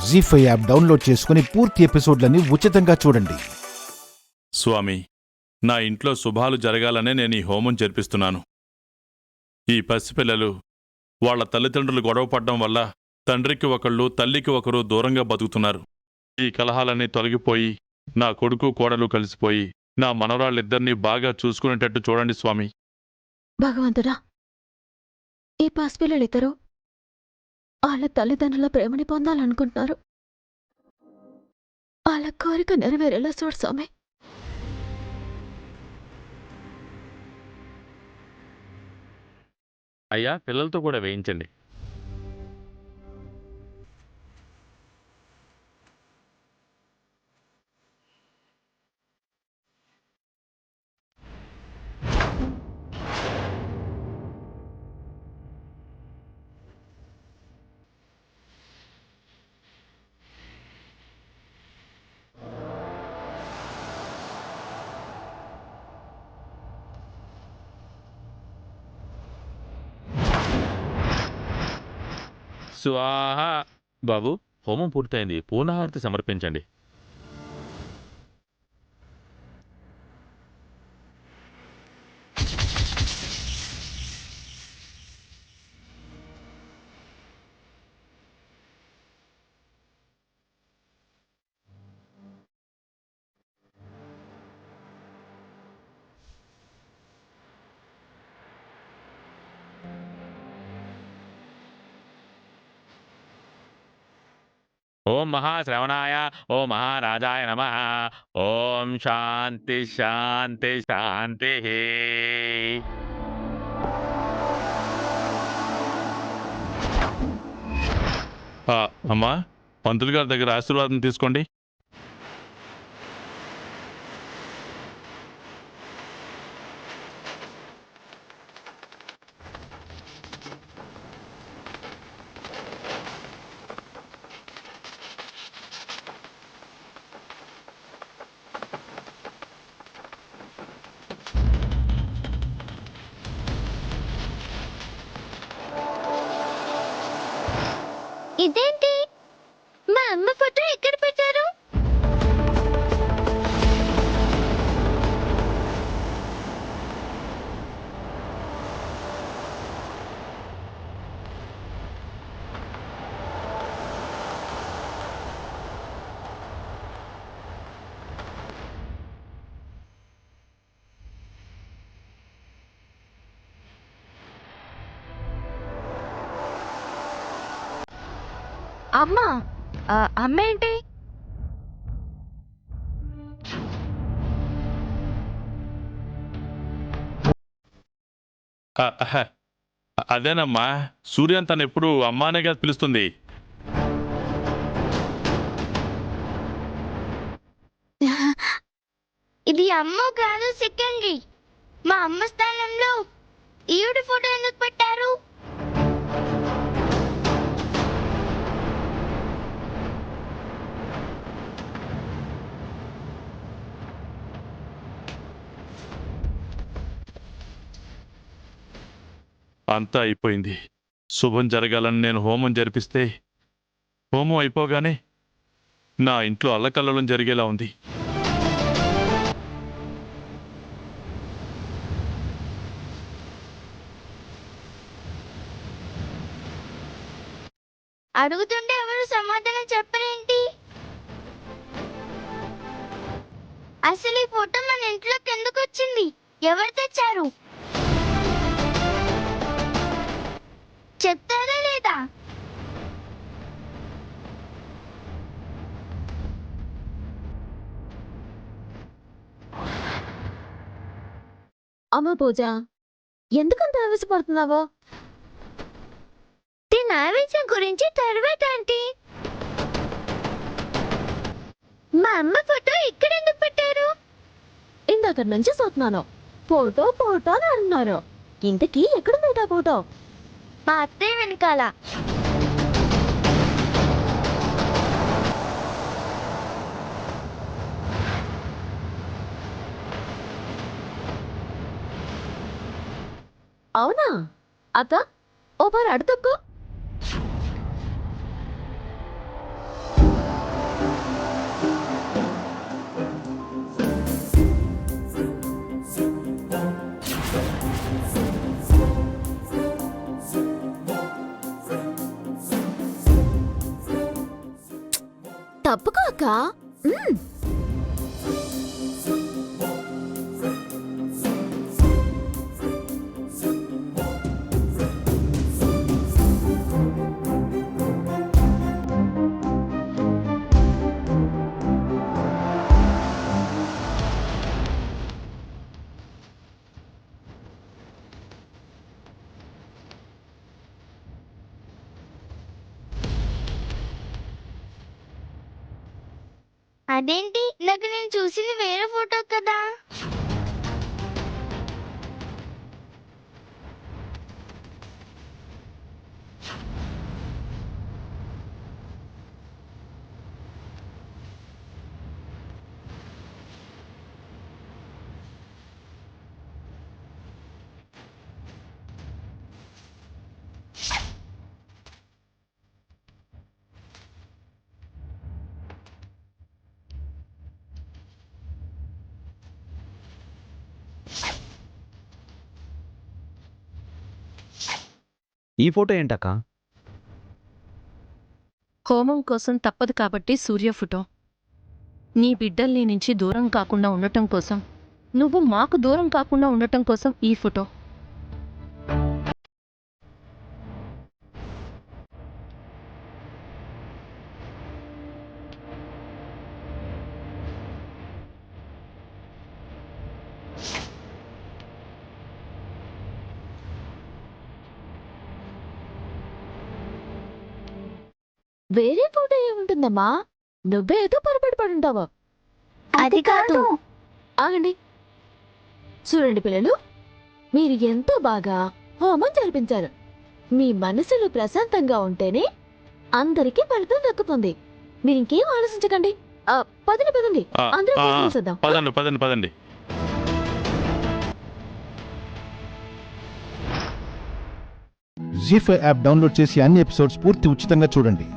జీ5 app download చేసుకుని పూర్తి ఎపిసోడ్లని ఉచితంగా చూడండి. స్వామి, నా ఇంట్లో శుభాలు జరగాలనే నేను ఈ హోమం జరిపిస్తున్నాను. ఈ పసిపిల్లలు వాళ్ల తల్లిదండ్రులు గొడవపడ్డం వల్ల తండ్రికి ఒకళ్ళు తల్లికి ఒకరు దూరంగా బతుకుతున్నారు. ఈ కలహాలన్నీ తొలగిపోయి నా కొడుకు కోడలు కలిసిపోయి నా మనవరాళ్ళిద్దరినీ బాగా చూసుకునేటట్టు చూడండి స్వామి. భగవంతుడా, ఈ పసిపిల్లలిద్దరూ వాళ్ళ తల్లిదండ్రుల ప్రేమని పొందాలనుకుంటున్నారు. వాళ్ళ కోరిక నెరవేరేలా చూడు స్వామి. అయ్యా, పిల్లలతో కూడా వేయించండి. స్వాహ. బాబు, హోమం పూర్తయింది. పూర్ణాహారతి సమర్పించండి. ఓం మహాశ్రవణాయ, ఓం మహారాజాయ నమః. ఓం శాంతి శాంతి శాంతి. అమ్మా, పంతులు గారి దగ్గర ఆశీర్వాదం తీసుకోండి. ఇదేంటి, మా అమ్మ ఫోటో ఎక్కడ పెట్టారు? అమ్మా, అమ్మేంటి? అదేనమ్మా, సూర్యన్ తను ఎప్పుడు అమ్మానేగా పిలుస్తుంది. ఇది అమ్మ కాదు, సెకండరీ. మా అమ్మ స్థానంలో ఈవిడ ఫోటో ఎందుకు పెట్టారు? అంతా అయిపోయింది. శుభం జరగాలని నేను హోమం జరిపిస్తే హోమం అయిపోగానే నా ఇంట్లో అల్లకల్లోలం జరిగేలా ఉంది. అడుగుతుంటే ఎవరు సమాధానం చెప్పరేంటి? అసలు ఈ ఫోటో మన ఇంట్లోకి ఎందుకు వచ్చింది? ఎవరు తెచ్చారు? చెప్తారా లేదా? అమ్మ పూజ, ఎందుకంత ఆవేశపడుతున్నావో? దీని ఆవేశం గురించి తర్వాత ఆంటీ. మా అమ్మ ఫోటో ఇక్కడ ఎందుకు పెట్టారు? ఇందాక నుంచి చూస్తున్నాను. ఫోటో ఫోటో అని అంటున్నారు. ఇంతకీ ఎక్కడుంది ఫోటో? మా అత్తయ్య వెనకాల. అవునా అత్త, ఓ బార్ అడుతొక్కు. తప్పుకో అక్క. అదేంటి, నాకు నేను చూసింది వేరే ఫోటో కదా. ఈ ఫోటో ఏంటక్క? హోమం కోసం తప్పదు కాబట్టి సూర్య ఫోటో. నీ బిడ్డల్ని నుంచి దూరం కాకుండా ఉండటం కోసం, నువ్వు మాకు దూరం కాకుండా ఉండటం కోసం ఈ ఫోటో. వేరే ఫోటో ఏముంటుందమ్మా? నువ్వేదో పొరపాటు పడుంటావా? అది కాదు. ఆగండి. చూడండి పిల్లలు, మీరు ఎంతో బాగా హోమం జరిపించారు. మీ మనసులు ప్రశాంతంగా ఉంటేనే అందరికీ ఫలితం దక్కుతుంది. మీరు ఇంకేం ఆలోచించకండి. పదండి పదండి, ఆ, అందరం ఆ, భోజనం చేద్దాం. పదండి పదండి పదండి. జీ5 యాప్ డౌన్లోడ్ చేసి అన్ని ఎపిసోడ్స్ పూర్తి ఉచితంగా చూడండి.